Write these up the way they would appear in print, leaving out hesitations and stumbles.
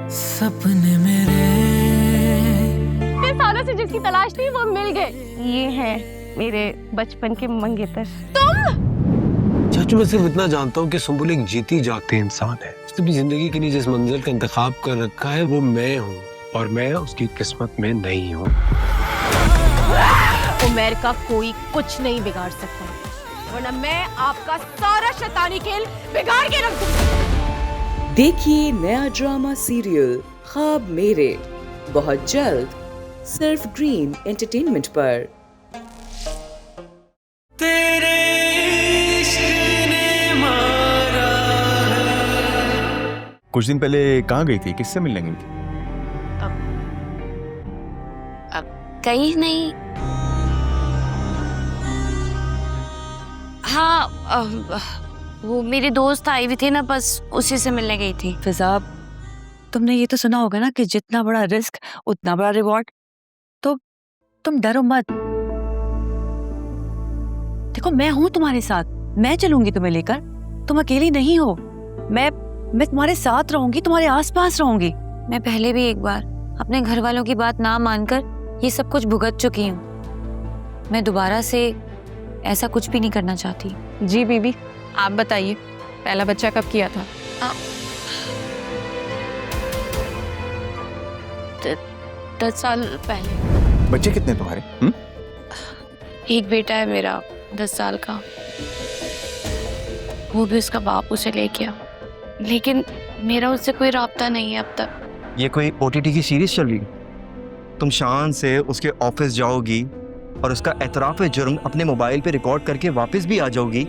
सपने मेरे सालों से जिसकी तलाश थी वो मिल गए। ये है मेरे बचपन के मंगेतर। तुम? चाचू, मैं सिर्फ इतना जानता हूँ कि सुंबुल एक जीती जागती इंसान है। उसने अपनी जिंदगी के लिए जिस मंजिल का इंतखाब कर रखा है वो मैं हूँ, और मैं उसकी किस्मत में नहीं हूँ। उमर का कोई कुछ नहीं बिगाड़ सकता, वरना मैं आपका सारा शैतानी खेल बिगाड़ के रख दूंगी। देखिए नया ड्रामा सीरियल ख्वाब मेरे बहुत जल्द सिर्फ ग्रीन एंटरटेनमेंट पर। तेरे इश्क ने मारा है। कुछ दिन पहले कहाँ गई थी, किससे मिलने गई थी? कहीं नहीं। हाँ, वो मेरे दोस्त आए हुए थे ना, बस उसी से मिलने गई थी। फिजा, तुमने ये तो सुना होगा ना कि जितना बड़ा रिस्क उतना बड़ा रिवॉर्ड। तो तुम डरो मत। देखो, मैं हूं तुम्हारे साथ, मैं चलूंगी तुम्हें लेकर। तुम अकेली नहीं हो। मैं तुम्हारे साथ रहूंगी, तुम्हारे आसपास रहूंगी। मैं पहले भी एक बार अपने घर वालों की बात ना मानकर ये सब कुछ भुगत चुकी हूँ। मैं दोबारा से ऐसा कुछ भी नहीं करना चाहती। जी बीबी, आप बताइए, पहला बच्चा कब किया था? 10 साल पहले। बच्चे कितने तुम्हारे? एक बेटा है मेरा 10 साल का, वो भी उसका बाप उसे ले गया, लेकिन मेरा उससे कोई राब्ता नहीं है अब तक। ये कोई OTT की सीरीज चल रही है? तुम शान से उसके ऑफिस जाओगी और उसका एतराफ़ जुर्म अपने मोबाइल पे रिकॉर्ड करके वापस भी आ जाओगी,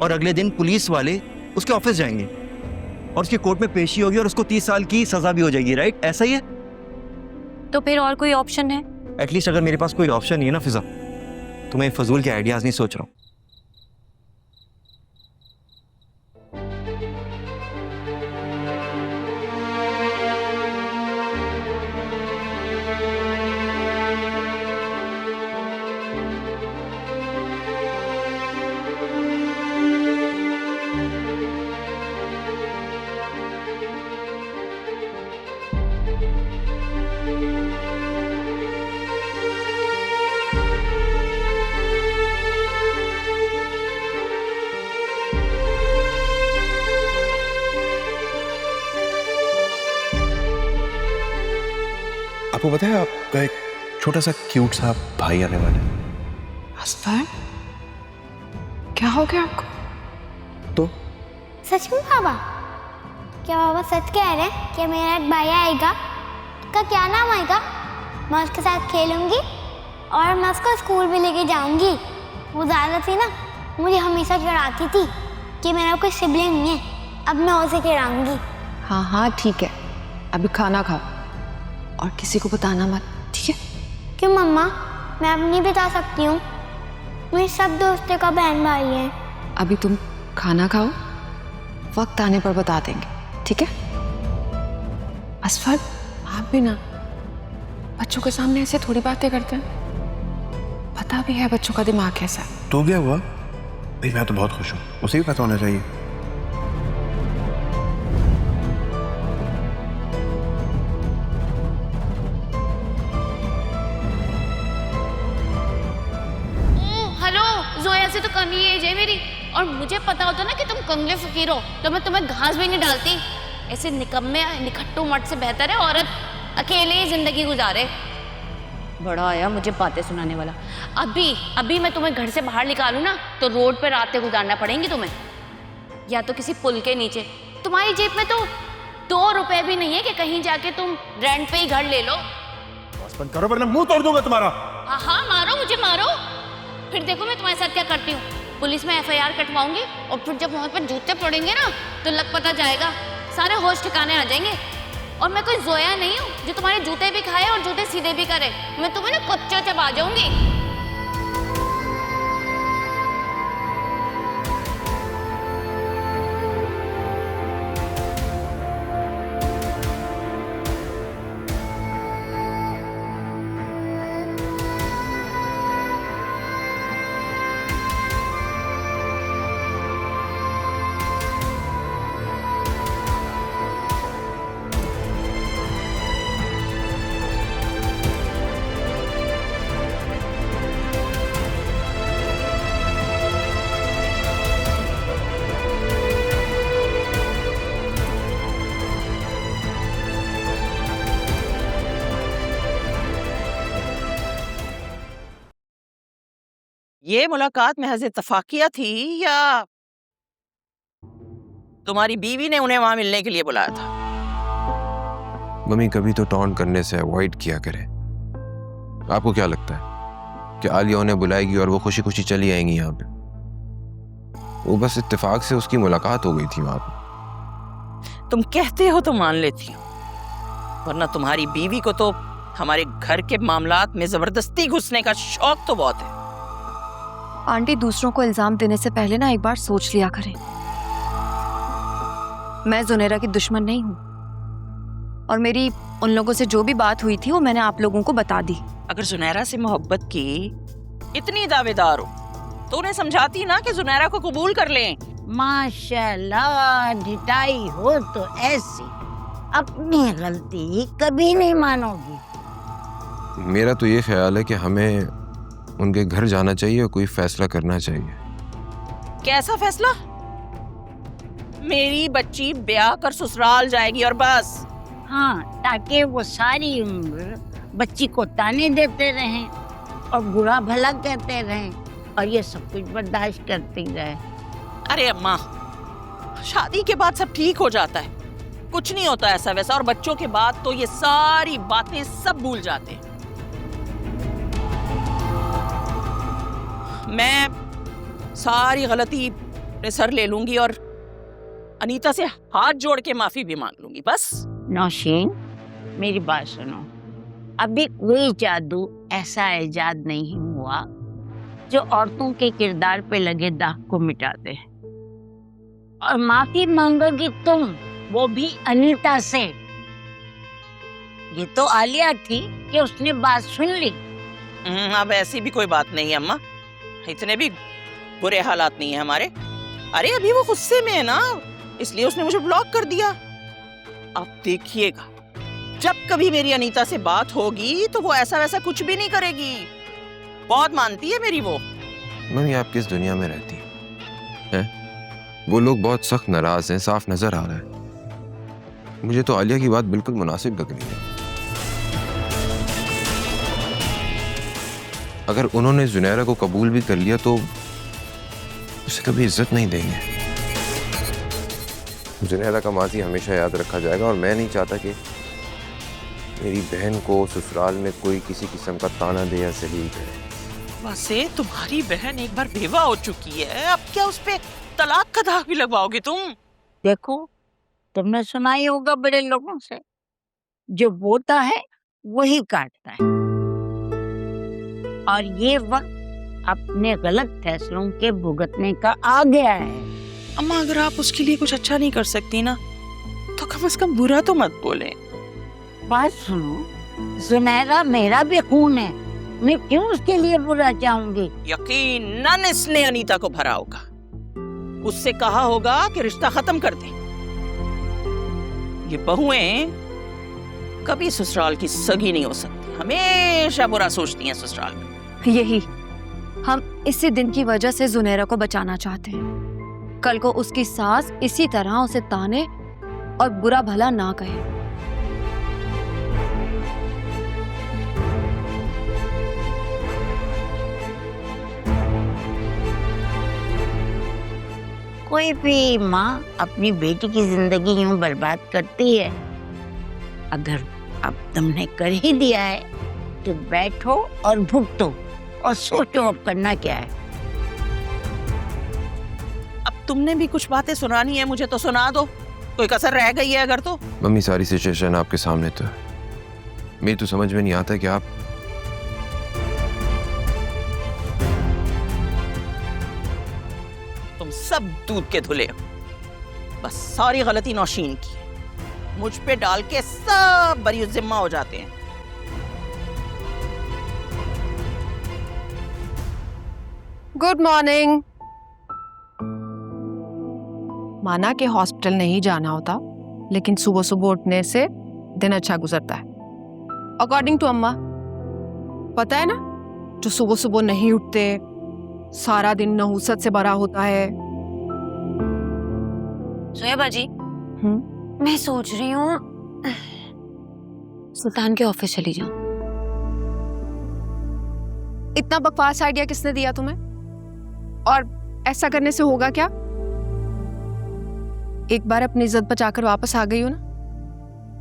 और अगले दिन पुलिस वाले उसके ऑफिस जाएंगे और उसकी कोर्ट में पेशी होगी और उसको 30 साल की सजा भी हो जाएगी। राइट, ऐसा ही है? तो फिर और कोई ऑप्शन है? एटलीस्ट अगर मेरे पास कोई ऑप्शन नहीं है ना फिजा, तो मैं फजूल के आइडियाज नहीं सोच रहा हूँ। आपको पता है आपका एक छोटा सा क्यूट सा भाई आने वाला है। अस्पर, क्या हो गया आपको? तो सच में बाबा? क्या बाबा सच कह रहे हैं कि मेरा एक भाई आएगा? उसका क्या नाम आएगा? मैं उसके साथ खेलूंगी और मैं उसको स्कूल भी लेके जाऊंगी। वो ज़्यादा थी ना, मुझे हमेशा चिढ़ाती थी कि मेरा कोई सिबलिंग नहीं है। अब मैं उसे चिढ़ाऊंगी। हाँ हाँ ठीक है, अभी खाना खाओ और किसी को बताना मत, ठीक है? क्यों मम्मा? मैं अब नहीं बता सकती हूँ। मेरे सब दोस्तों का बहन भाई है। अभी तुम खाना खाओ, वक्त आने पर बता देंगे, ठीक है? असफर, आप भी ना बच्चों के सामने ऐसे थोड़ी बातें करते हैं। पता भी है बच्चों का दिमाग कैसा है। तो क्या हुआ भाई? मैं तो बहुत खुश हूँ, उसे भी पता होना चाहिए। जोया से तो कम ही एज है मेरी, और मुझे पता होता ना कि तुम कंगले फकीर हो तो मैं तुम्हें घास भी नहीं डालती। ऐसे निकम्मे निखट्टू मट से बेहतर है औरत अकेले ही जिंदगी गुजारे। बड़ा आया मुझे बातें सुनाने वाला। अभी मैं तुम्हें घर से बाहर निकालूं ना तो रोड पर रातें गुजारना पड़ेंगी तुम्हें, या तो किसी पुल के नीचे। तुम्हारी जेब में तो 2 रुपए भी नहीं है कि कहीं जाके तुम रेंट पे ही घर ले लो। बंद करो वरना मुंह तोड़ दूंगा तुम्हारा। हाँ, मारो मुझे, मारो। फिर देखो मैं तुम्हारे साथ क्या करती हूँ। पुलिस में FIR कटवाऊंगी और फिर जब वहां पर जूते पड़ेंगे ना तो लग पता जाएगा, सारे होश ठिकाने आ जाएंगे। और मैं कोई जोया नहीं हूँ जो तुम्हारे जूते भी खाए और जूते सीधे भी करे। मैं तुम्हें ना कुच्चा चबा जाऊंगी। ये मुलाकात महज इत्तफाकिया थी या तुम्हारी बीवी ने उन्हें वहां मिलने के लिए बुलाया था? मम्मी कभी तो टॉन्ट करने से अवॉइड किया करे। आपको क्या लगता है कि आलिया उन्हें बुलाएगी और वो खुशी खुशी चली आएंगी यहाँ पे? वो बस इत्तेफाक से उसकी मुलाकात हो गई थी वहां पे। तुम कहते हो तो मान लेती हूँ, वरना तुम्हारी बीवी को तो हमारे घर के मामलात में जबरदस्ती घुसने का शौक तो बहुत है। आंटी, दूसरों को इल्जाम देने से पहले ना एक बार सोच लिया करें। मैं जुनैरा की दुश्मन नहीं हूँ और मेरी उन लोगों से जो भी बात हुई थी वो मैंने आप लोगों को बता दी। अगर जुनैरा से मोहब्बत की इतनी दावेदार हो तो उन्हें समझाती ना कि जुनैरा को कबूल कर लें। माशाल्लाह, ढिठाई हो तो ऐसी, अपनी गलती कभी नहीं मानोगी। मेरा तो ये ख्याल है कि हमें उनके घर जाना चाहिए और कोई फैसला करना चाहिए। कैसा फैसला? मेरी बच्ची ब्याह कर ससुराल जाएगी और बस। हाँ, ताकि वो सारी उम्र बच्ची को ताने देते रहें और बुरा भला कहते रहें और ये सब कुछ बर्दाश्त करती रहे। अरे अम्मा, शादी के बाद सब ठीक हो जाता है, कुछ नहीं होता ऐसा वैसा, और बच्चों के बाद तो ये सारी बातें सब भूल जाते हैं। मैं सारी गलती अपने सर ले लूंगी और अनीता से हाथ जोड़ के माफी भी मांग लूंगी, बस। नौशीन, मेरी बात सुनो, अभी कोई जादू ऐसा इजाद नहीं हुआ जो औरतों के किरदार पे लगे दाग को मिटा दे। और माफी मांगोगी तुम, वो भी अनीता से। ये तो आलिया थी कि उसने बात सुन ली। अब ऐसी भी कोई बात नहीं है अम्मा, इतने भी बुरे हालात नहीं है हमारे। अरे अभी वो गुस्से में है ना, इसलिए उसने मुझे ब्लॉक कर दिया। अब देखिएगा, जब कभी मेरी अनीता से बात होगी तो वो ऐसा वैसा कुछ भी नहीं करेगी। बहुत मानती है मेरी वो। मम्मी, आप किस दुनिया में रहती हैं? वो लोग बहुत सख्त नाराज हैं, साफ नजर आ रहा है। मुझे तो आलिया की बात बिल्कुल मुनासिब लग रही है। अगर उन्होंने जुनैरा को कबूल भी कर लिया तो उसे कभी इज्जत नहीं देंगे। जुनैरा का माजी हमेशा याद रखा जाएगा और मैं नहीं चाहता कि मेरी बहन को ससुराल में कोई किसी किस्म का ताना दे या सलील करे। वैसे तुम्हारी बहन एक बार बेवा हो चुकी है, अब क्या उस पे तलाक का दाग भी लगवाओगे तुम? देखो, तुमने सुना ही होगा बड़े लोगों से, जो बोता है वही काटता है। और ये वक्त अपने गलत फैसलों के भुगतने का आ गया है। अम्मा, अगर आप उसके लिए कुछ अच्छा नहीं कर सकती ना, तो कम से कम बुरा तो मत बोले। बात सुनो, जुनैरा मेरा भी खून है, मैं क्यों उसके लिए बुरा चाहूंगी? यकीनन इसने अनीता को भरा होगा, उससे कहा होगा कि रिश्ता खत्म कर दे। ये बहुएं कभी ससुराल की सगी नहीं हो सकती, हमेशा बुरा सोचती हैं ससुराल में। यही हम इसी दिन की वजह से जुनैरा को बचाना चाहते हैं। कल को उसकी सास इसी तरह उसे ताने और बुरा भला ना कहे। कोई भी माँ अपनी बेटी की जिंदगी यूं बर्बाद करती है। अगर अब तुमने कर ही दिया है तो बैठो और भुगतो और सोचो अब करना क्या है। अब तुमने भी कुछ बातें सुनानी है मुझे तो सुना दो, कोई कसर रह गई है अगर तो। मम्मी, सारी सिचुएशन आपके सामने तो है। मेरी तो समझ में नहीं आता कि आप तुम सब दूध के धुले हो। बस सारी गलती नौशीन की है, मुझ पे डाल के सब बरी जिम्मा हो जाते हैं। Good morning. माना कि हॉस्पिटल नहीं जाना होता, लेकिन सुबह सुबह उठने से दिन अच्छा गुजरता है। अकॉर्डिंग टू अम्मा, पता है ना, जो सुबह सुबह नहीं उठते सारा दिन नहुसत से भरा होता है। सोएबा जी, मैं सोच रही हूँ सुल्तान के ऑफिस चली जाऊं। इतना बकवास आइडिया किसने दिया तुम्हें? और ऐसा करने से होगा क्या? एक बार अपनी इज्जत बचाकर वापस आ गई हो ना,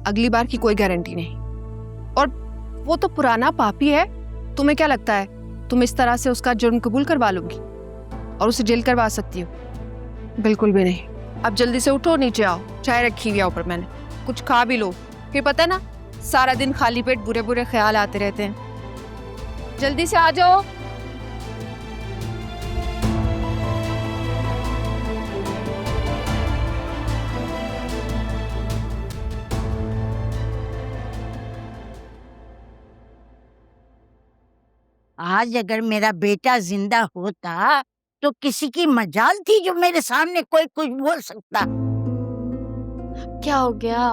अगली बार की कोई गारंटी नहीं। और वो तो पुराना पापी है, तुम्हें क्या लगता है तुम इस तरह से उसका जुर्म कबूल करवा लोगी और उसे जेल करवा सकती हो? बिल्कुल भी नहीं। अब जल्दी से उठो, नीचे आओ, चाय रखी हुई है ऊपर मैंने, कुछ खा भी लो। फिर पता है ना, सारा दिन खाली पेट बुरे बुरे ख्याल आते रहते हैं। जल्दी से आ जाओ। आज अगर मेरा बेटा जिंदा होता तो किसी की मजाल थी जो मेरे सामने कोई कुछ बोल सकता। क्या हो गया?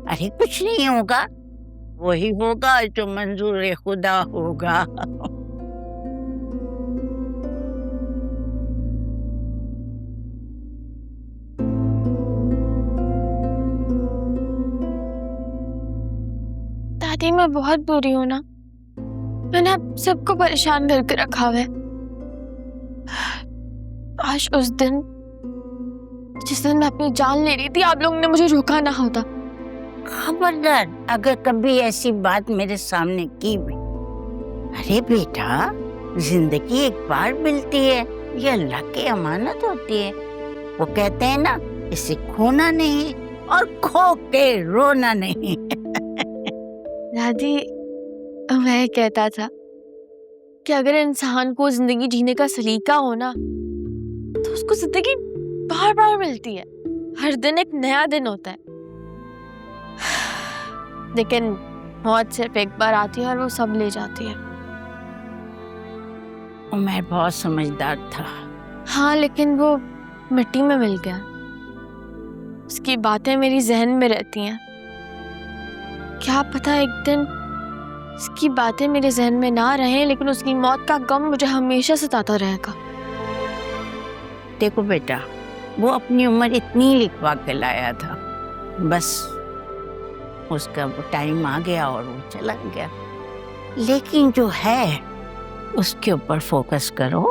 अरे कुछ नहीं होगा, वही होगा जो मंजूर खुदा होगा। दादी मैं बहुत बुरी हूं ना, मैंने आप सबको परेशान करके रखा है। आज उस दिन जिस दिन मैं अपनी जान ले रही थी, आप लोगों ने मुझे रोका ना होता। खबरदार अगर कभी ऐसी बात मेरे सामने की भी। अरे बेटा, जिंदगी एक बार मिलती है, ये अल्लाह की अमानत होती है। वो कहते हैं ना, इसे खोना नहीं और खो के रोना नहीं। दादी मैं कहता था कि अगर इंसान को जिंदगी जीने का सलीका हो ना, तो उसको जिंदगी बार बार मिलती है, हर दिन एक नया दिन होता है। लेकिन मौत सिर्फ एक बार आती है और वो सब ले जाती है। मैं बहुत समझदार था। हाँ, लेकिन वो मिट्टी में मिल गया। उसकी बातें मेरी जहन में रहती हैं। क्या पता एक दिन उसकी बातें मेरे जहन में ना रहें, लेकिन उसकी मौत का गम मुझे हमेशा सताता रहेगा। देखो बेटा, वो अपनी उम्र इतनी लिखवा के लाया था, बस उसका वो टाइम आ गया और वो चला गया। लेकिन जो है उसके ऊपर फोकस करो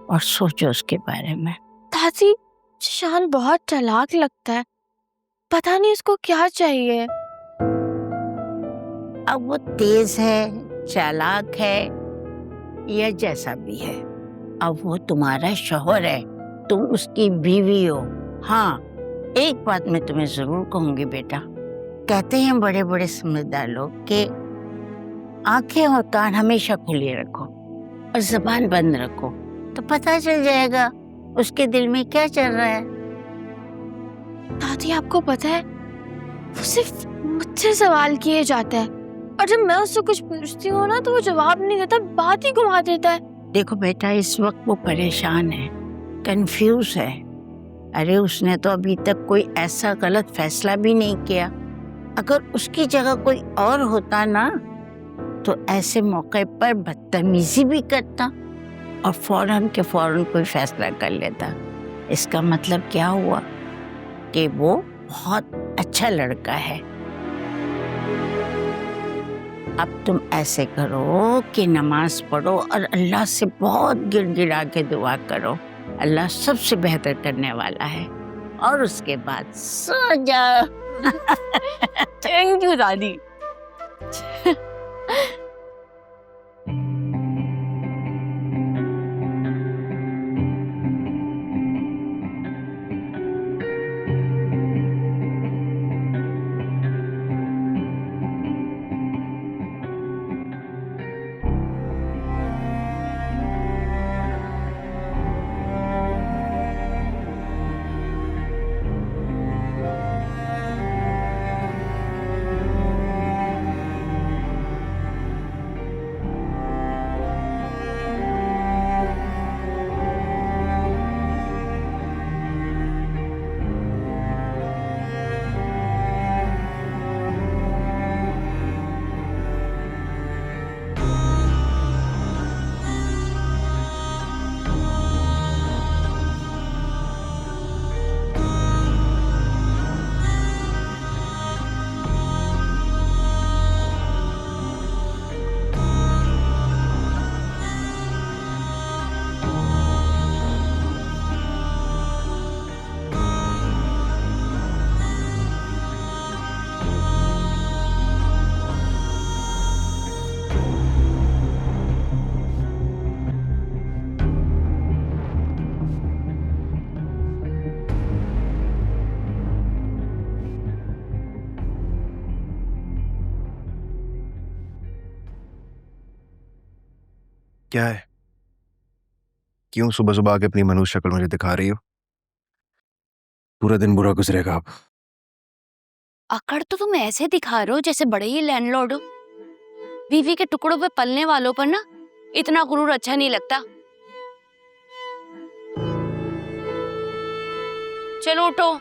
और सोचो उसके बारे में। दादी, शान बहुत चालाक लगता है, पता नहीं उसको क्या चाहिए। अब वो तेज है, चालाक है या जैसा भी है, अब वो तुम्हारा शौहर है, तुम उसकी बीवी हो। हाँ, एक बात मैं तुम्हें जरूर कहूंगी बेटा, कहते हैं बड़े बड़े समझदार लोग कि आंखें और कान हमेशा खुले रखो और जबान बंद रखो, तो पता चल जाएगा उसके दिल में क्या चल रहा है। दादी आपको पता है, वो सिर्फ मुझसे सवाल किए जाता है और जब मैं उससे कुछ पूछती हूँ ना, तो वो जवाब नहीं देता, बात ही घुमा देता है। देखो बेटा, इस वक्त वो परेशान है, कंफ्यूज है। अरे उसने तो अभी तक कोई ऐसा गलत फैसला भी नहीं किया। अगर उसकी जगह कोई और होता ना, तो ऐसे मौके पर बदतमीजी भी करता और फौरन के फौरन कोई फैसला कर लेता। इसका मतलब क्या हुआ कि वो बहुत अच्छा लड़का है। अब तुम ऐसे करो कि नमाज पढ़ो और अल्लाह से बहुत गिड़गिड़ा के दुआ करो, अल्लाह सबसे बेहतर करने वाला है, और उसके बाद सो जाओ। थैंक यू दादी। क्या है? क्यों सुबह सुबह आके अपनी मनुष्य शक्ल मुझे दिखा रही हो? पूरा दिन बुरा गुजरेगा अब। अकड़ तो तुम ऐसे दिखा रहे हो जैसे बड़े ही लैंडलॉर्ड हो। बीवी के टुकड़ों पे पलने वालों पर ना इतना गुरूर अच्छा नहीं लगता। चलो उठो,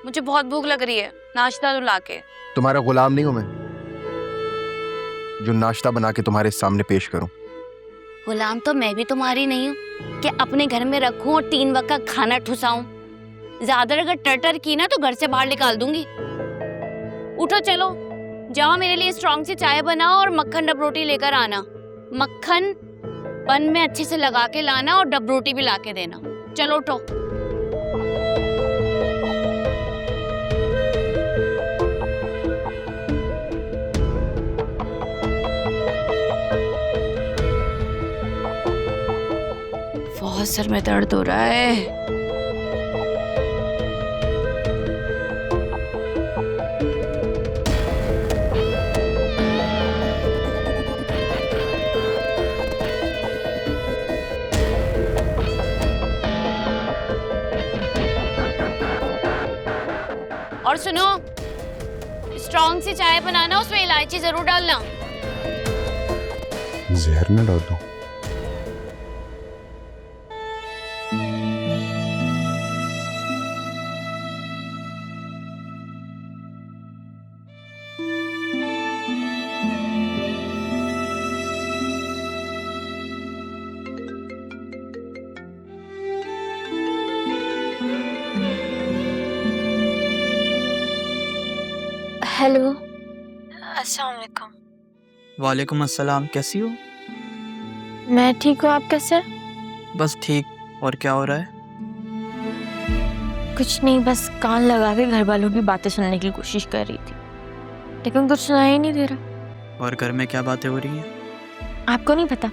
मुझे बहुत भूख लग रही है, नाश्ता तो लाके। तुम्हारा गुलाम नहीं हूं मैं जो नाश्ता बना के तुम्हारे सामने पेश करूं। गुलाम तो मैं भी तुम्हारी नहीं हूँ कि अपने घर में रखूं और 3 वक्त का खाना ठुसाऊं। ज्यादा अगर टटर की ना तो घर से बाहर निकाल दूंगी। उठो चलो, जाओ मेरे लिए स्ट्रॉन्ग सी चाय बनाओ और मक्खन डब रोटी लेकर आना। मक्खन बन में अच्छे से लगा के लाना और डब रोटी भी ला के देना। चलो उठो। बहुत सर में दर्द हो रहा है। और सुनो, स्ट्रॉन्ग सी चाय बनाना, उसमें इलायची जरूर डालना। जहर न डाल दो। हेलो, अस्सलाम वालेकुम। वालेकुम अस्सलाम, कैसी हो? मैं ठीक हूँ, आप कैसे? बस ठीक। और क्या हो रहा है? कुछ नहीं, बस कान लगा के घर वालों की बातें सुनने की कोशिश कर रही थी, लेकिन कुछ सुनाई ही नहीं दे रहा। और घर में क्या बातें हो रही हैं? आपको नहीं पता,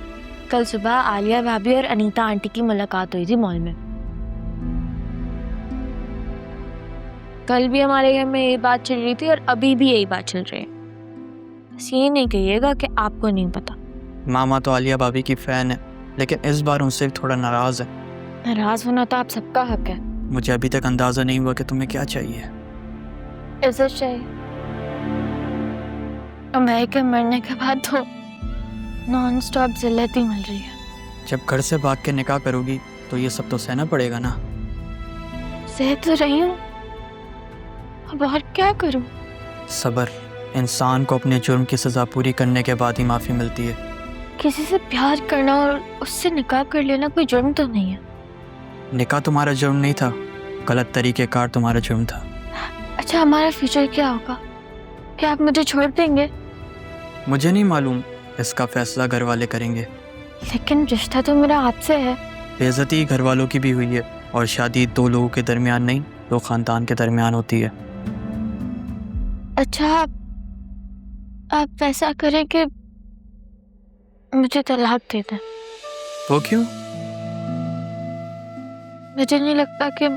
कल सुबह आलिया भाभी और अनीता आंटी की मुलाकात हुई थी मॉल में। कल भी हमारे घर में ये बात चल रही थी और अभी भी यही बात चल रही है। बस ये नहीं कहिएगा कि आपको नहीं पता। मामा तो आलिया भाभी की फैन है, लेकिन इस बार उनसे थोड़ा नाराज है। नाराज होना तो आप सबका हक है। मुझे अभी तक अंदाजा नहीं हुआ कि तुम्हें क्या चाहिए। इज्जत चाहिए। अमेरिका के मरने के बाद तो नॉन स्टॉप जिल्लत ही मिल रही है। जब घर से भाग के निकाह करोगी तो ये सब तो सहना पड़ेगा ना। सह तो रही हूँ, अब और क्या करूँ? सब्र। इंसान को अपने जुर्म की सजा पूरी करने के बाद ही माफी मिलती है। किसी से प्यार करना और उससे निकाह कर लेना कोई जुर्म तो नहीं है। निकाह तुम्हारा जुर्म नहीं था, गलत तरीकेकार तुम्हारा जुर्म था। अच्छा, हमारा फ्यूचर क्या होगा? क्या आप मुझे छोड़ देंगे? मुझे नहीं मालूम, इसका फैसला घर वाले करेंगे। लेकिन रिश्ता तो मेरा आपसे है। बेइज्जती घर वालों की भी हुई है, और शादी 2 लोगों के दरमियान नहीं, 2 खानदान के दरमियान होती है। अच्छा, आप ऐसा करें कि मुझे तलाक दे दें। वो क्यों? मुझे नहीं लगता कि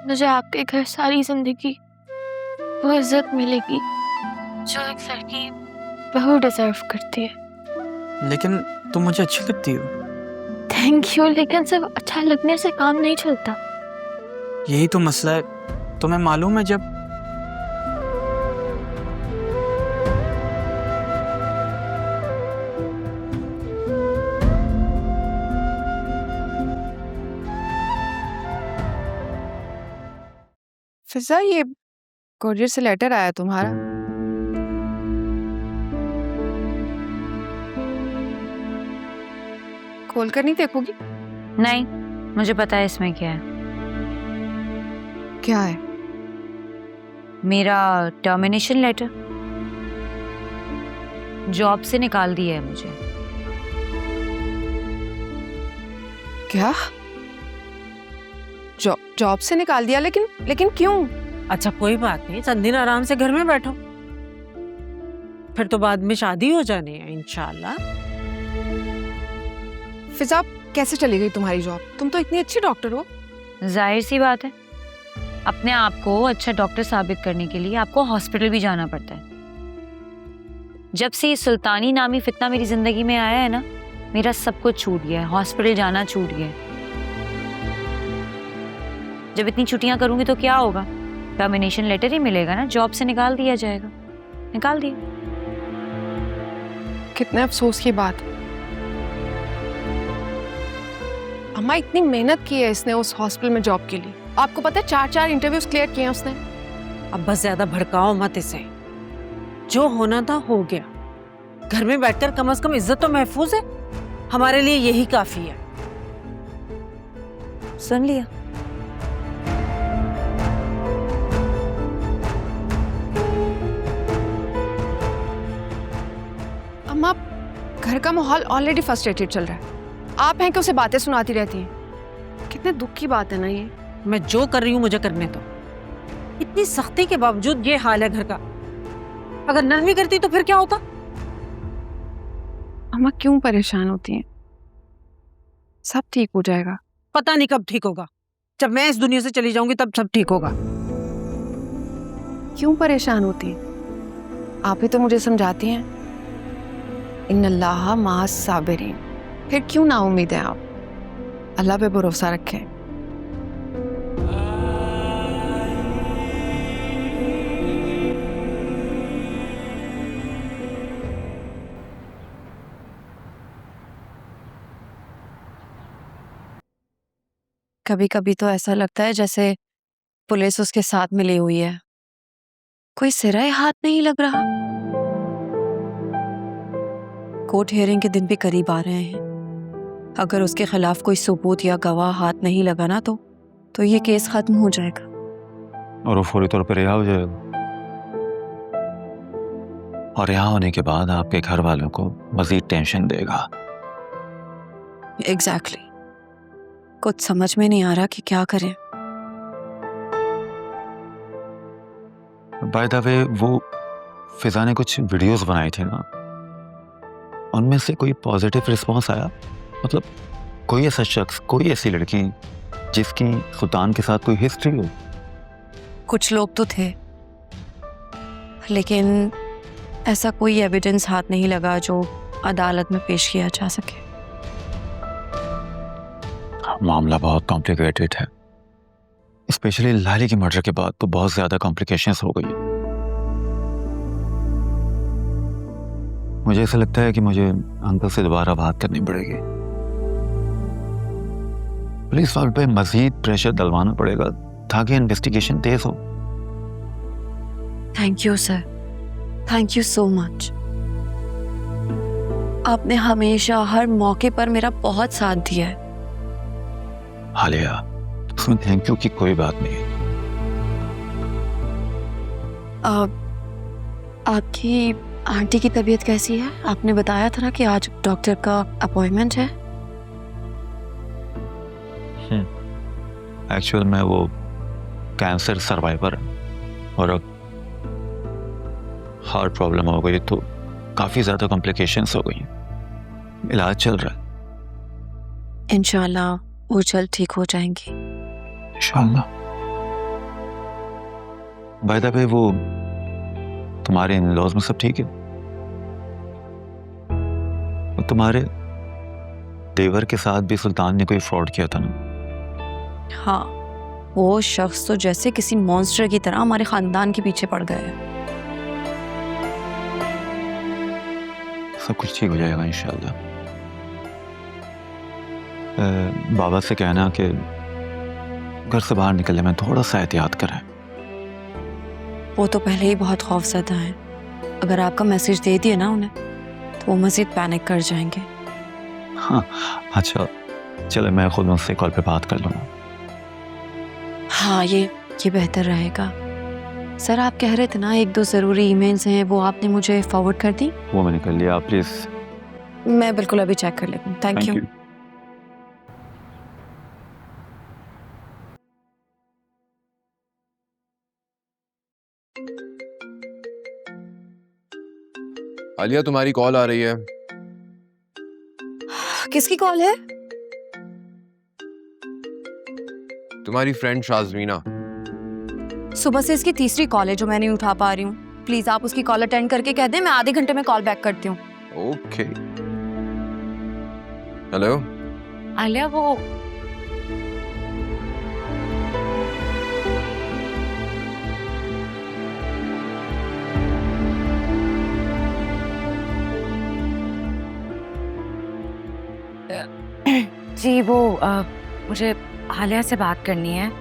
मुझे आपके घर सारी जिंदगी वो इज्जत मिलेगी जो एक लड़की बहू डिजर्व करती है। लेकिन तुम मुझे अच्छी लगती हो। थैंक यू, लेकिन सिर्फ अच्छा लगने से काम नहीं चलता। यही तो मसला है। तुम्हें मालूम है, जब फिजा, ये कोरियर से लेटर आया तुम्हारा। खोल कर नहीं देखोगी? नहीं, मुझे पता है इसमें क्या है। क्या है? मेरा टर्मिनेशन लेटर। जॉब से निकाल दिया है मुझे। क्या? जॉब से निकाल दिया? लेकिन क्यों? अच्छा, कोई बात नहीं, चंद दिन आराम से घर में बैठो, फिर तो बाद में शादी हो जानी है इंशाल्लाह। फिजा, कैसे चली गई तुम्हारी जॉब? तुम तो इतनी अच्छी डॉक्टर हो। जाहिर सी बात है, अपने आप को अच्छा डॉक्टर साबित करने के लिए आपको हॉस्पिटल भी जाना पड़ता है। जब से ये सुल्तानी नामी फितना मेरी जिंदगी में आया है ना, मेरा सब कुछ छूट गया है, हॉस्पिटल जाना छूट गया है। जब इतनी छुट्टियां करूंगी तो क्या होगा? टर्मिनेशन लेटर ही मिलेगा ना, जॉब से निकाल दिया जाएगा। निकाल दिया। कितने अफसोस की बात। अम्मा इतनी मेहनत की है इसने उस हॉस्पिटल में जॉब के लिए। आपको पता है 4 इंटरव्यूज क्लियर किए हैं उसने। अब बस ज्यादा भड़काओ मत इसे। जो होना था हो गया। घर में बैठकर कम से कम इज्जत तो महफूज है। हमारे लिए यही काफी है। सुन लिया। अम्मा घर का माहौल ऑलरेडी फ्रस्ट्रेटेड चल रहा है, आप हैं कि उसे बातें सुनाती रहती हैं। कितने दुख की बात है ना ये। मैं जो कर रही हूँ मुझे करने दो। इतनी सख्ती के बावजूद ये हाल है घर का। अगर नरमी करती तो फिर क्या होता? अम्मा क्यों परेशान होती हैं? सब ठीक हो जाएगा। पता नहीं कब ठीक होगा। जब मैं इस दुनिया से चली जाऊंगी तब सब ठीक होगा। क्यों परेशान होती हैं? आप ही तो मुझे समझाती हैं इन्नल्लाह माअस साबिरीन। फिर क्यों ना उम्मीद है आप? अल्लाह पे भरोसा रखें। कभी कभी तो ऐसा लगता है जैसे पुलिस उसके साथ मिली हुई है। कोई सिरा हाथ नहीं लग रहा। कोर्ट हियरिंग के दिन भी करीब आ रहे हैं। अगर उसके खिलाफ कोई सबूत या गवाह हाथ नहीं लगाना तो ये केस खत्म हो जाएगा और वो फौरी तौर पर रिहा हो जाएगा। और रिहा होने के बाद आपके घर वालों को मजीद टेंशन देगा। एग्जैक्टली। कुछ समझ में नहीं आ रहा कि क्या करें। बाय द वे वो फिजा ने कुछ वीडियोस बनाए थे ना, उनमें से कोई पॉजिटिव रिस्पॉन्स आया? मतलब कोई ऐसा शख्स, कोई ऐसी लड़की जिसकी सुल्तान के साथ कोई हिस्ट्री हो? कुछ लोग तो थे, लेकिन ऐसा कोई एविडेंस हाथ नहीं लगा जो अदालत में पेश किया जा सके। मामला बहुत कॉम्प्लिकेटेड है, स्पेशली लाली के मर्डर के बाद तो बहुत ज्यादा कॉम्प्लिकेशंस हो गई। मुझे ऐसा लगता है कि मुझे अंकल से दोबारा बात करनी पड़ेगी। पुलिस वालों पे मजीद प्रेशर डलवाना पड़ेगा ताकि इन्वेस्टिगेशन तेज हो। Thank you sir, thank you so much. आपने हमेशा हर मौके पर मेरा बहुत साथ दिया है। हालिया, उसमें थैंक यू की कोई बात नहीं है। आपकी आंटी की तबीयत कैसी है? आपने बताया था ना कि आज डॉक्टर का अपॉइंटमेंट है। एक्चुअल में वो कैंसर सर्वाइवर है और अब हार्ट प्रॉब्लम हो गई तो काफी ज्यादा कॉम्प्लिकेशंस हो गई। इलाज चल रहा है। इंशाल्लाह वो जल्द ठीक हो जाएंगी। इंशाल्लाह। बाय द वे वो तुम्हारे इन-लॉज में सब ठीक है? वो तुम्हारे देवर के साथ भी सुल्तान ने कोई फ्रॉड किया था ना? हाँ, वो शख्स तो जैसे किसी मॉन्स्टर की तरह हमारे खानदान के पीछे पड़ गया है। सब कुछ ठीक हो जाएगा इंशाल्लाह। बाबा से कहना कि घर से बाहर निकलने में थोड़ा सा एहतियात करें। वो तो पहले ही बहुत खौफजदा हैं। अगर आपका मैसेज दे दिया ना उन्हें तो वो मजीद पैनिक कर जाएंगे। हाँ अच्छा, चलो मैं खुद उनसे कॉल पे बात कर लूँगा। हाँ ये बेहतर रहेगा। सर आप कह रहे थे ना 1-2 ज़रूरी ईमेल्स हैं, वो आपने मुझे फॉरवर्ड कर दी? वो मैंने कर लिया, आप प्लीज। मैं बिल्कुल अभी चेक कर लेती हूँ। Thank you. आलिया तुम्हारी कॉल आ रही है। किसकी कॉल है? तुम्हारी फ्रेंड शाज़मीना। सुबह से इसकी तीसरी कॉल है जो मैं नहीं उठा पा रही हूँ। प्लीज आप उसकी कॉल अटेंड करके कह दें मैं आधे घंटे में कॉल बैक करती हूँ। ओके। हेलो आलिया वो जी वो मुझे आलिया से बात करनी है।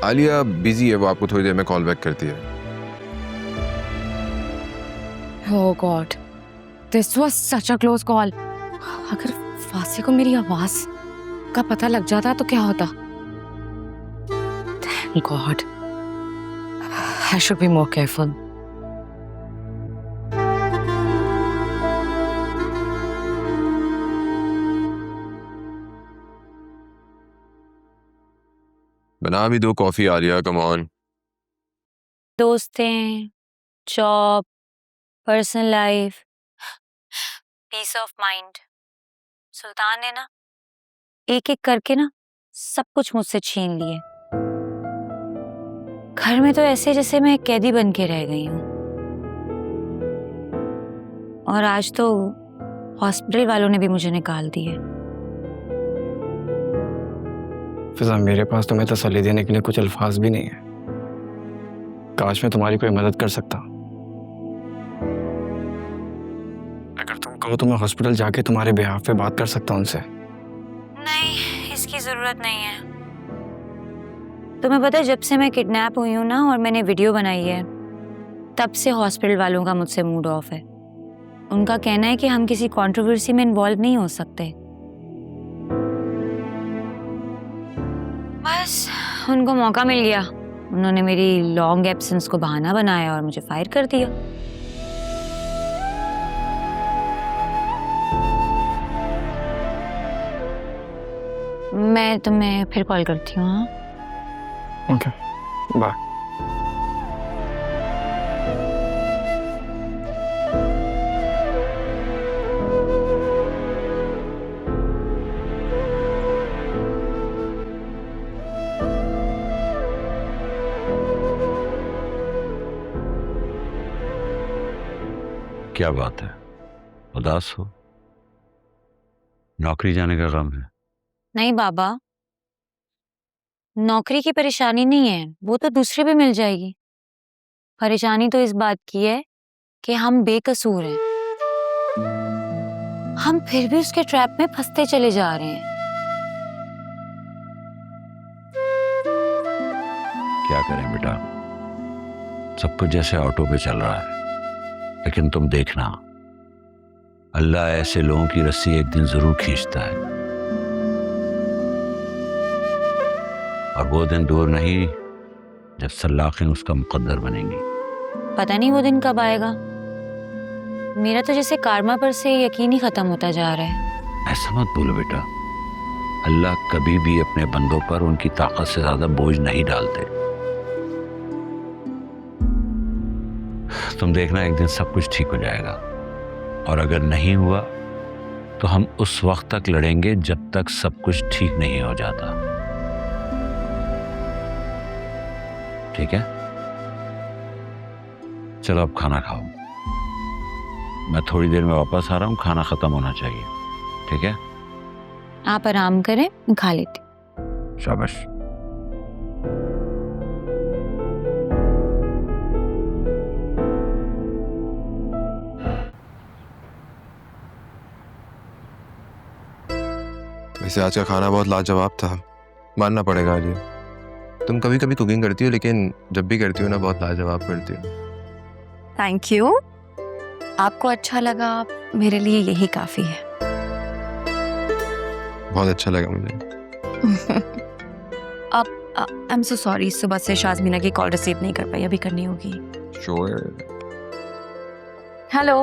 आलिया बिजी है, वो आपको थोड़ी देर में कॉल बैक करती है। Oh God, this was such a close call. अगर फासी को मेरी आवाज का पता लग जाता तो क्या होता? Thank God. I should be more careful. बना भी दो कॉफी आलिया, कम ऑन। दोस्तें, job, personal life, peace of mind, Sultan ने ना एक एक करके ना सब कुछ मुझसे छीन लिए। घर में तो ऐसे जैसे मैं कैदी बन के रह गई हूँ, और आज तो हॉस्पिटल वालों ने भी मुझे निकाल दिए। फिजा, मेरे पास तुम्हें तसल्ली देने के लिए कुछ अल्फाज भी नहीं है। काश मैं तुम्हारी कोई मदद कर सकता। अगर तुम कहो तो मैं हॉस्पिटल जाके तुम्हारे बिहाफ पे बात कर सकता हूँ उनसे। नहीं, इसकी जरूरत नहीं है। तुम्हें पता है, जब से मैं किडनैप हुई हूँ ना और मैंने वीडियो बनाई है, तब से हॉस्पिटल वालों का मुझसे मूड ऑफ है। उनका कहना है कि हम किसी कंट्रोवर्सी में इन्वॉल्व नहीं हो सकते। बस उनको मौका मिल गया, उन्होंने मेरी लॉन्ग एब्सेंस को बहाना बनाया और मुझे फायर कर दिया। मैं तुम्हें फिर कॉल करती हूँ। Okay, bye. क्या बात है, उदास हो? नौकरी जाने का गम है? नहीं बाबा, नौकरी की परेशानी नहीं है, वो तो दूसरी भी मिल जाएगी। परेशानी तो इस बात की है कि हम बेकसूर हैं, हम फिर भी उसके ट्रैप में फंसते चले जा रहे हैं। क्या करें बेटा, सब कुछ जैसे ऑटो पे चल रहा है, लेकिन तुम देखना, अल्लाह ऐसे लोगों की रस्सी एक दिन जरूर खींचता है, और वो दिन दूर नहीं जब सल्लाखें उसका मुकद्दर बनेंगी। पता नहीं वो दिन कब आएगा। मेरा तो जैसे कार्मा पर से यकीन ही खत्म होता जा रहा है। ऐसा मत बोलो बेटा, अल्लाह कभी भी अपने बंदों पर उनकी ताकत से ज्यादा बोझ नहीं डालते। तुम देखना, एक दिन सब कुछ ठीक हो जाएगा, और अगर नहीं हुआ तो हम उस वक्त तक लड़ेंगे जब तक सब कुछ ठीक नहीं हो जाता। ठीक है, चलो अब खाना खाओ, मैं थोड़ी देर में वापस आ रहा हूँ, खाना खत्म होना चाहिए। ठीक है, आप आराम करें, मैं खा लेती हूँ। शाबाश। वैसे आज का खाना बहुत लाजवाब था, मानना पड़ेगा आलिया। तुम कभी कभी कुकिंग करती हो, लेकिन जब भी करती हो ना, बहुत लाजवाब करती हो। Thank you. आपको अच्छा लगा, मेरे लिए यही काफी है। बहुत अच्छा लगा मुझे। अब आई एम सो सॉरी, सुबह से शाज़मीना की कॉल रिसीव नहीं कर पाई, अभी करनी होगी। श्योर। हेलो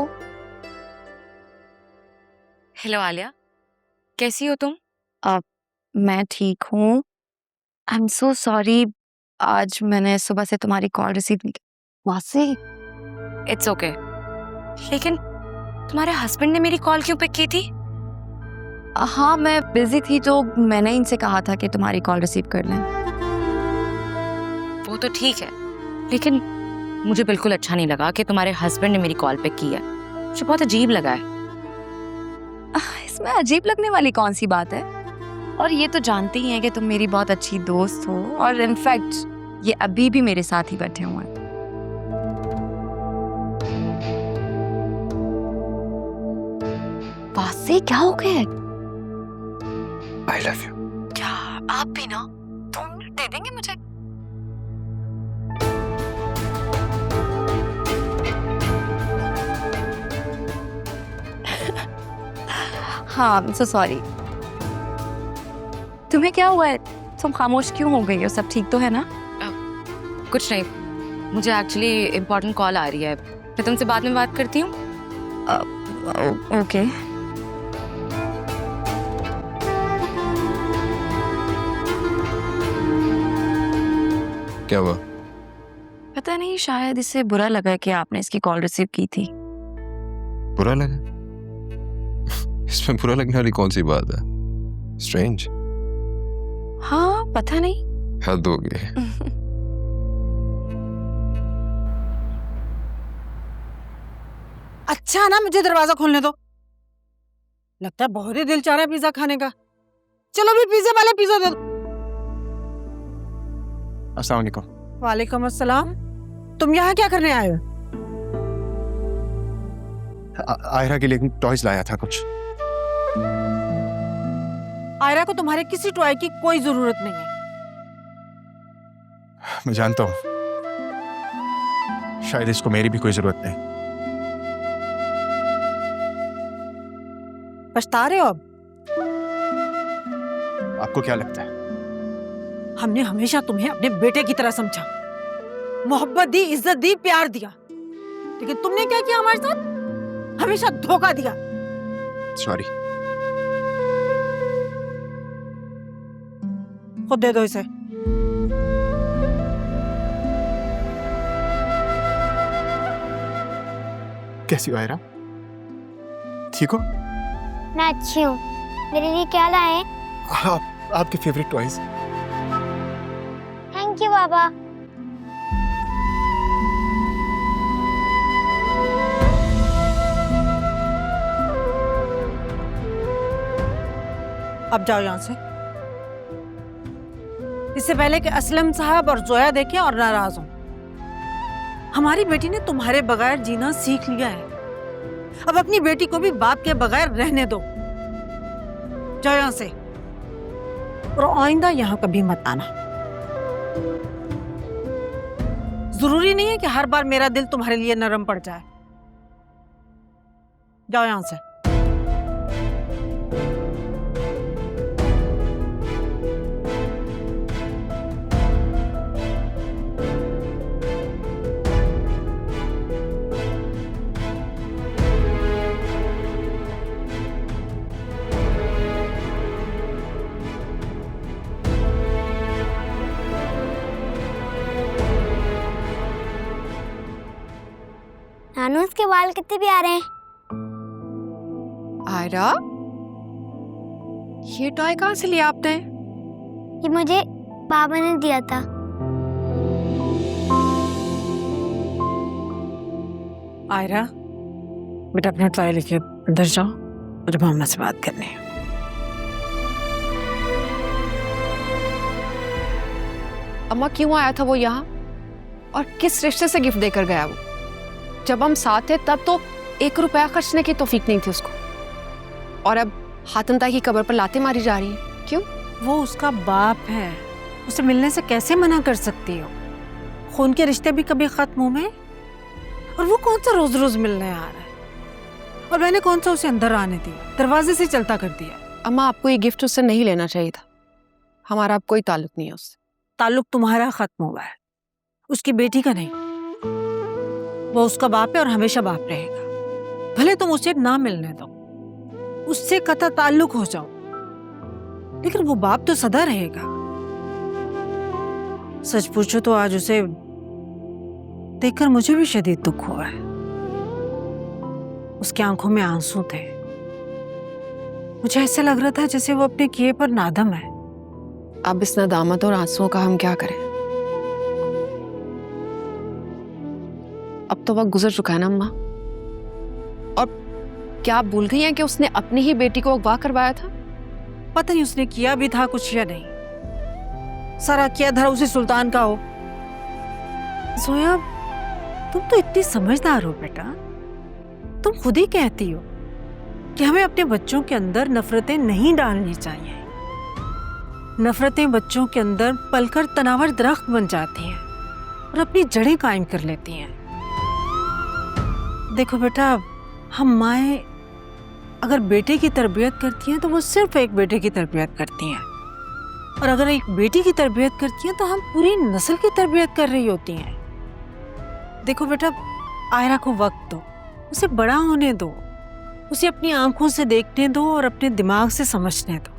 हेलो आलिया, कैसी हो तुम? मैं ठीक हूँ। आई एम सो सॉरी, आज मैंने सुबह से तुम्हारी कॉल रिसीव नहीं की। वासी, इट्स ओके। लेकिन तुम्हारे हस्बैंड ने मेरी कॉल क्यों पिक की थी? हाँ, मैं बिजी थी तो मैंने इनसे कहा था कि तुम्हारी कॉल रिसीव कर लें। वो तो ठीक है, लेकिन मुझे बिल्कुल अच्छा नहीं लगा कि तुम्हारे हस्बैंड ने मेरी कॉल पिक की है। मुझे बहुत अजीब लगा है। इसमें अजीब लगने वाली कौन सी बात है? और ये तो जानते ही हैं कि तुम मेरी बहुत अच्छी दोस्त हो, और इनफैक्ट ये अभी भी मेरे साथ ही बैठे हुए हैं। वासे क्या हो गया? I love you. क्या आप भी ना? तुम दे देंगे मुझे? हाँ, सो सॉरी। तुम्हें क्या हुआ है? तुम खामोश क्यों हो गई हो? सब ठीक तो है ना? कुछ नहीं, मुझे एक्चुअली इम्पोर्टेंट कॉल आ रही है, मैं तुमसे बाद में बात करती हूँ। ओके। क्या हुआ? पता नहीं, शायद इसे बुरा लगा कि आपने इसकी कॉल रिसीव की थी। बुरा लगा? इसमें बुरा लगने वाली कौन सी बात है? स्ट्रेंज। हाँ, पता नहीं। हद हो गई। अच्छा ना, मुझे दरवाजा खोलने दो। लगता है बहुत ही दिल चाह रहा है पिज्जा खाने का। चलो भी पिज्जा वाले पिज्जा दे दो। अस्सलाम वालेकुम। वालेकुम अस्सलाम। तुम यहाँ क्या करने आए हो? आयरा के लिए टॉयज लाया था कुछ। आयरा को तुम्हारे किसी टॉय की कोई जरूरत नहीं है। मैं जानता हूँ, शायद इसको मेरी भी कोई जरूरत नहीं। पछता रहे हो अब? आपको क्या लगता है? हमने हमेशा तुम्हें अपने बेटे की तरह समझा, मोहब्बत दी, इज्जत दी, प्यार दिया, लेकिन तुमने क्या किया हमारे साथ? हमेशा धोखा दिया। सॉरी। खुद दे दो इसे। कैसी हो आयरा? ठीक हो? मैं अच्छी हूँ। मेरे लिए क्या लाए? आपके फेवरेट टॉयज। थैंक यू बाबा। अब जाओ यहाँ से, इससे पहले कि असलम साहब और जोया देखें और नाराज हों। हमारी बेटी ने तुम्हारे बगैर जीना सीख लिया है, अब अपनी बेटी को भी बाप के बगैर रहने दो। जाओ यहाँ से, और आइंदा यहाँ कभी मत आना। जरूरी नहीं है कि हर बार मेरा दिल तुम्हारे लिए नरम पड़ जाए। जाओ यहाँ से। नानू, उसके बाल कितने प्यारे हैं। आयरा, ये टॉय कहाँ से लिया आपने? ये मुझे बाबा ने दिया था। आयरा, बेटा अपना टॉय लेके अंदर जाओ, मुझे मोहम्मद से बात करनी है। अम्मा, क्यों आया था वो यहाँ, और किस रिश्ते से गिफ्ट देकर गया वो? जब हम साथ थे तब तो 1 रुपया खर्चने की तौफीक नहीं थी उसको, और अब हातम ताई की कब्र पर लाते मारी जा रही है। क्यों? वो उसका बाप है, उसे मिलने से कैसे मना कर सकती हो? खून के रिश्ते भी कभी खत्म हुए? और वो कौन सा रोज रोज मिलने आ रहा है? और मैंने कौन सा उसे अंदर आने दिया, दरवाजे से चलता कर दिया? अम्मा, आपको ये गिफ्ट उससे नहीं लेना चाहिए था। हमारा अब कोई ताल्लुक नहीं है उससे। ताल्लुक तुम्हारा खत्म हुआ है, उसकी बेटी का नहीं। वो उसका बाप है और हमेशा बाप रहेगा, भले तुम उसे ना मिलने दो, उससे कतई ताल्लुक हो जाओ, लेकिन वो बाप तो सदा रहेगा। सच पूछो तो आज उसे देखकर मुझे भी शदीद दुख हुआ है। उसकी आंखों में आंसू थे, मुझे ऐसा लग रहा था जैसे वो अपने किए पर नादम है। अब इस नदामत और आंसुओं का हम क्या करें? अब तो वक्त गुजर चुका है ना अम्मा, और क्या आप भूल गई हैं कि उसने अपनी ही बेटी को अगवा करवाया था? पता नहीं उसने किया भी था कुछ या नहीं, सारा किया धरा उसी सुल्तान का हो। जोया, तुम तो इतनी समझदार हो बेटा, तुम खुद ही कहती हो कि हमें अपने बच्चों के अंदर नफरतें नहीं डालनी चाहिए। नफरतें बच्चों के अंदर पलकर तनावर दरख्त बन जाती हैं और अपनी जड़ें कायम कर लेती हैं। देखो बेटा, हम माएँ अगर बेटे की तरबियत करती हैं तो वो सिर्फ एक बेटे की तरबियत करती हैं, और अगर एक बेटी की तरबियत करती हैं तो हम पूरी नस्ल की तरबियत कर रही होती हैं। देखो बेटा, आयरा को वक्त दो, उसे बड़ा होने दो, उसे अपनी आंखों से देखने दो और अपने दिमाग से समझने दो।